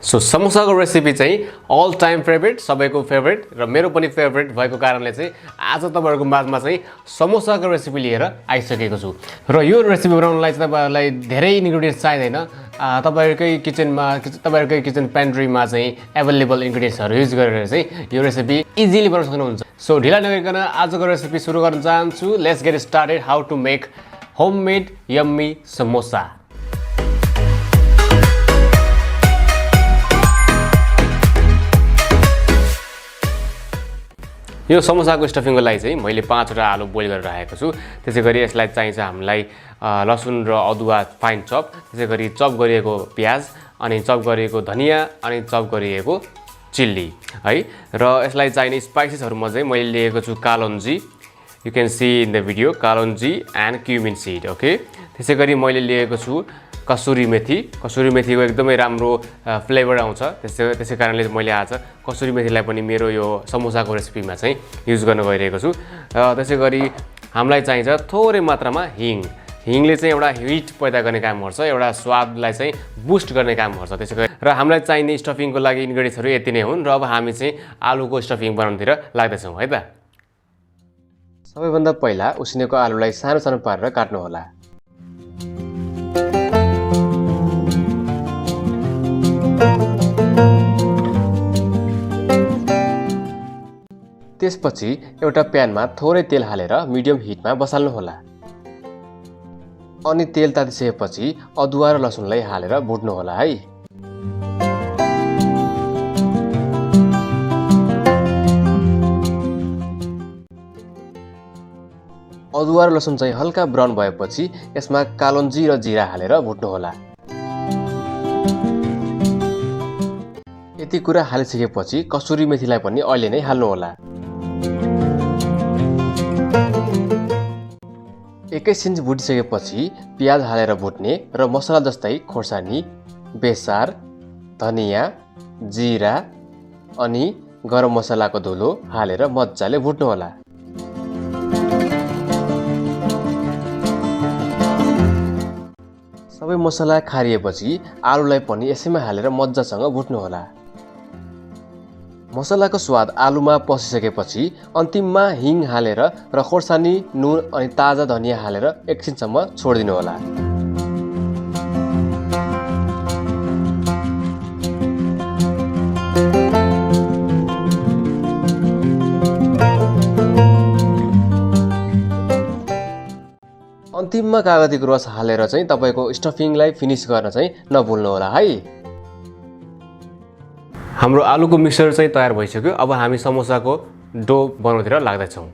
So समोसाको recipe चाहिँ all time favourite, सबैको favourite र मेरो पनि फेभरेट भएको कारणले चाहिँ आज तपाईहरुको माझमा चाहिँ समोसाको रेसिपी लिएर आइसकेको छु। र यो रेसिपी बनाउनलाई चाहिँ तपाईहरुलाई धेरै इन्ग्रेडिएन्ट्स चाहिदैन। तपाईहरुकै किचन पेन्ट्रीमा चाहिँ अवेलेबल इन्ग्रेडिएन्ट्सहरु युज गरेर चाहिँ यो रेसिपी इजिली बनाउन सक्नुहुन्छ। सो ढिला नगरिकन आजको रेसिपी सुरु गर्न चाहन्छु। Let's get started how to make homemade yummy samosa. यो समोसाको स्टफिङको लागि चाहिँ मैले 5 वटा आलु बोइल गरेर राखेको छु। त्यसैगरी यसलाई चाहिन्छ हामीलाई लसुन र अदुवा फाइन चप, त्यसैगरी चप गरिएको प्याज, अनि चप गरिएको धनिया, अनि चप गरिएको चिल्ली है। र यसलाई चाहिने स्पाइसेसहरुमा चाहिँ मैले लिएको छु kalonji, you can see in the video, kalonji and cumin seed. Okay, त्यसैगरी मैले लिएको छु कसुरी मेथी। कसुरी मेथीको एकदमै राम्रो फ्लेभर आउँछ, त्यसै कारणले मैले आज कसुरी मेथीलाई पनि मेरो यो समोसाको रेसिपीमा चाहिँ युज गर्न गइरहेको छु। त्यसैगरी हामीलाई चाहिन्छ थोरै मात्रामा हिङ। हिङले चाहिँ एउटा हिट पैदा गर्ने काम गर्छ, एउटा स्वादलाई चाहिँ बुस्ट गर्ने काम गर्छ। त्यसैगरी र हामीलाई चाहिने स्टफिङको लागि इन्ग्रेडिएन्ट्सहरु यति नै हुन्। र अब हामी चाहिँ आलुको स्टफिङ बनाउनतिर लाग्दैछौँ है त। सबैभन्दा पहिला उसिनेको आलुलाई सानो सानो पारेर काट्नु होला। त्यसपछि एउटा प्यानमा थोरै तेल हालेर मिडियम हिटमा बसाल्नु होला। अनि तेल तातिसकेपछि अदुवा र लसुनलाई हालेर भुट्नु होला है। अदुवा र लसुन चाहिँ हल्का ब्राउन भएपछि यसमा कालोन्जी र जिरा हालेर भुट्नु होला। यति कुरा हालिसकेपछि कसुरी मेथीलाई पनि अहिले नै हाल्नु होला। एकैछिन भुटिसकेपछि प्याज हालेर भुट्ने र मसला जस्तै खोर्सानी, बेसार, धनिया, जिरा अनि गरम मसलाको धुलो हालेर मज्जाले भुट्नु होला। सबै मसला खारिएपछि आलुलाई पनि यसैमा हालेर मज्जासँग भुट्नु होला। मसलाको स्वाद आलुमा पसिसकेपछि अन्तिममा हिङ हालेर र खोर्सानी, नुन अनि ताजा धनिया हालेर एकछिनसम्म छोडिदिनु होला। अन्तिममा कागतीको रस हालेर चाहिँ तपाईको स्टफिङलाई फिनिश गर्न चाहिँ नभुल्नु होला है। हाम्रो आलुको मिक्सचर चाहिँ तयार भइसक्यो। अब हामी समोसाको डो बनाउनतिर लाग्दैछौँ।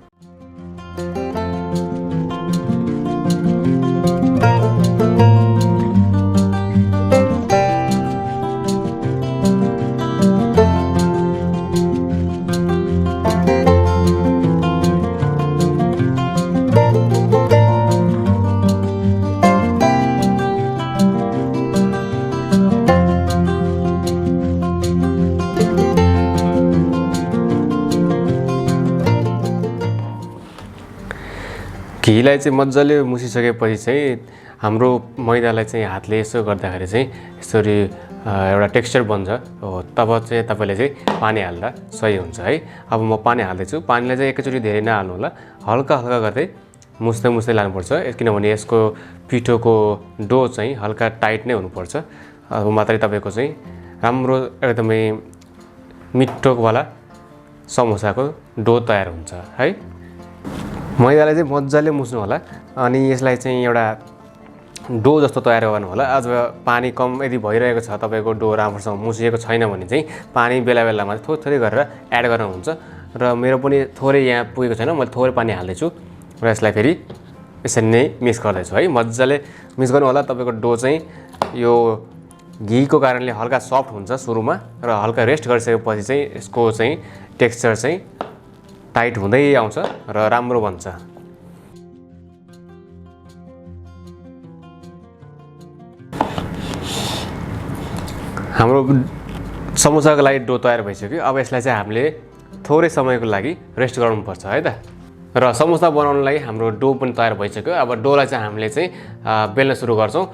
घिलाई चाहिँ मज्जाले मुसिसकेपछि चाहिँ हाम्रो मैदालाई चाहिँ हातले यसो गर्दाखेरि चाहिँ यसरी एउटा टेक्सचर बन्छ। तब चाहिँ तपाईले चाहिँ पानी हाल्दा सही हुन्छ है। अब म पानी हाल्दैछु। पानीलाई चाहिँ एकैचोटि धेरै नहाल्नु होला, हल्का हल्का गर्दै मुस्दै मुस्दै लानुपर्छ, किनभने यसको पिठोको डो चाहिँ हल्का टाइट नै हुनुपर्छ। अब मात्रै तपाईको चाहिँ राम्रो एकदमै मिठोवाला समोसाको डो तयार हुन्छ है। मैदालाई चाहिँ मज्जाले मुस्नु होला अनि यसलाई चाहिँ एउटा डो जस्तो तयार गर्नु होला। आज पानी कम यदि भइरहेको छ, तपाईको डो राम्रोसँग मुसिएको छैन भने चाहिँ पानी बेला बेलामा थोरै थोरै गरेर एड गर्नुहुन्छ। र मेरो पनि थोरै यहाँ पुगेको छैन, मैले थोरै पानी हाल्दैछु र यसलाई फेरि यसरी नै मिक्स गर्दैछु है। मज्जाले मिक्स गर्नु होला। तपाईको डो चाहिँ यो घिको कारणले हल्का सफ्ट हुन्छ सुरुमा, र हल्का रेस्ट गरिसकेपछि चाहिँ यसको चाहिँ टेक्सचर चाहिँ टाइट हुँदै आउँछ र राम्रो बन्छ। हाम्रो समोसाको लागि डो तयार भइसक्यो। अब यसलाई चाहिँ हामीले थोरै समयको लागि रेस्ट गराउनुपर्छ है त। र समोसा बनाउनलाई हाम्रो डो पनि तयार भइसक्यो। अब डोलाई चाहिँ हामीले चाहिँ बेल्न सुरु गर्छौँ।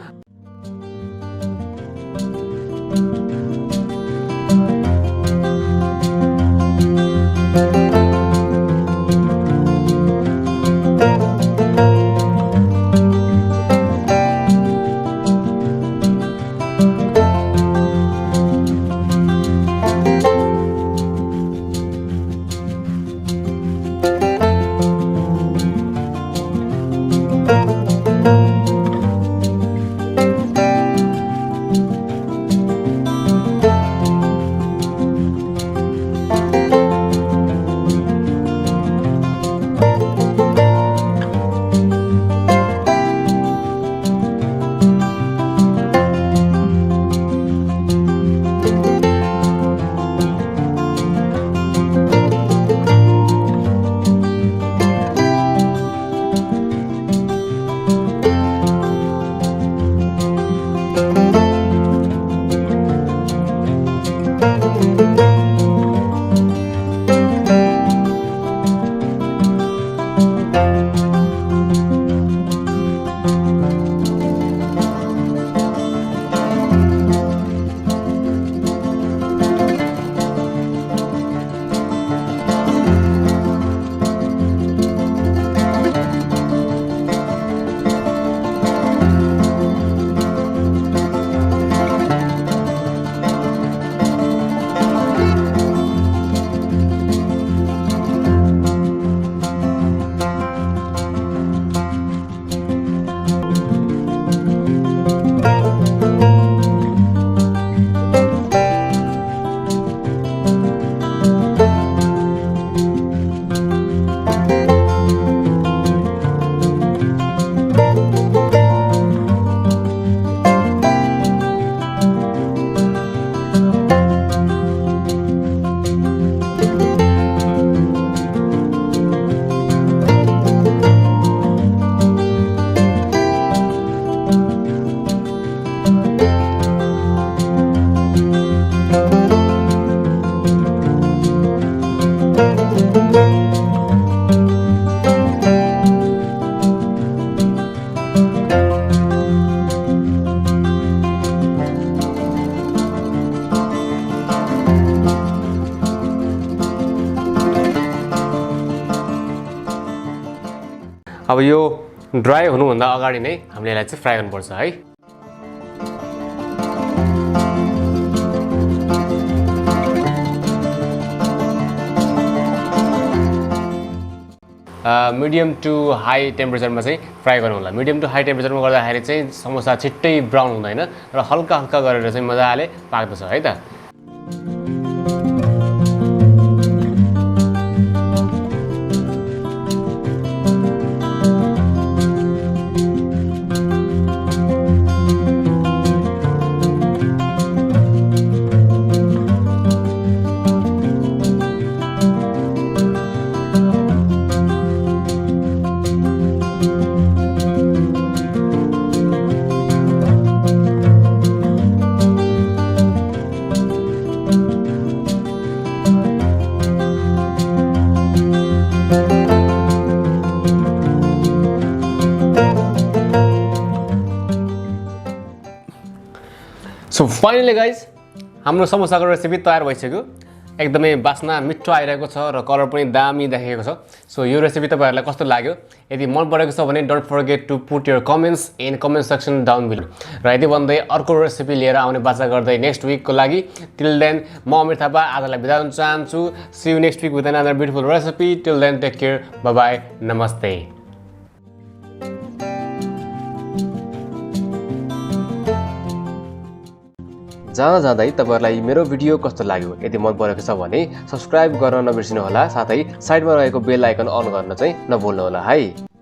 अब यो ड्राई हुनुभन्दा अगाडि नै हामीले यसलाई चाहिँ फ्राई गर्नुपर्छ है। मिडियम टु हाई टेम्परेचरमा चाहिँ फ्राई गर्नु होला। मिडियम टु हाई टेम्परेचरमा गर्दाखेरि चाहिँ समोसा छिट्टै ब्राउन हुँदैन र हल्का हल्का गरेर चाहिँ मजाले पाक्दछ है त। सो फाइनली गाइज हाम्रो समोसाको रेसिपी तयार भइसक्यो। एकदमै बास्ना मिठो आइरहेको छ र कलर पनि दामी देखेको छ। सो यो रेसिपी तपाईहरुलाई कस्तो लाग्यो? यदि मन परेको छ भने don't forget to put your comments in comment section down below. र यदि भन्दै अर्को रेसिपी लिएर आउने बाचा गर्दै नेक्स्ट वीकको लागि टिल देन म अमिर थापा आजलाई बिदा हुन चाहन्छु। See you next week with another beautiful recipe. Till then take care, bye bye, नमस्ते। जाँदै तपाईहरुलाई मेरो भिडियो कस्तो लाग्यो? यदि मन परेको छ भने सब्स्क्राइब गर्न नबिर्सिनु होला। साथै साइडमा रहेको बेल आइकन अन गर्न चाहिँ नभुल्नु होला है।